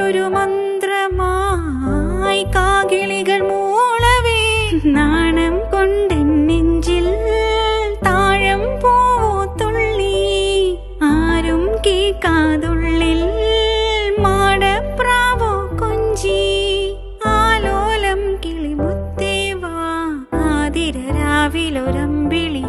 ഒരു മന്ത്രമായി കാകിളികൾ മൂളവേ നാണം കൊണ്ടെൻ നെഞ്ചിൽ താഴം പൂത്തുള്ളി ആരും കേൾക്കാതുള്ളിൽ മാടപ്രാവോ കൊഞ്ചി ആലോലം കിളിമുത്തേവാ ആതിര രാവിലൊരമ്പിളി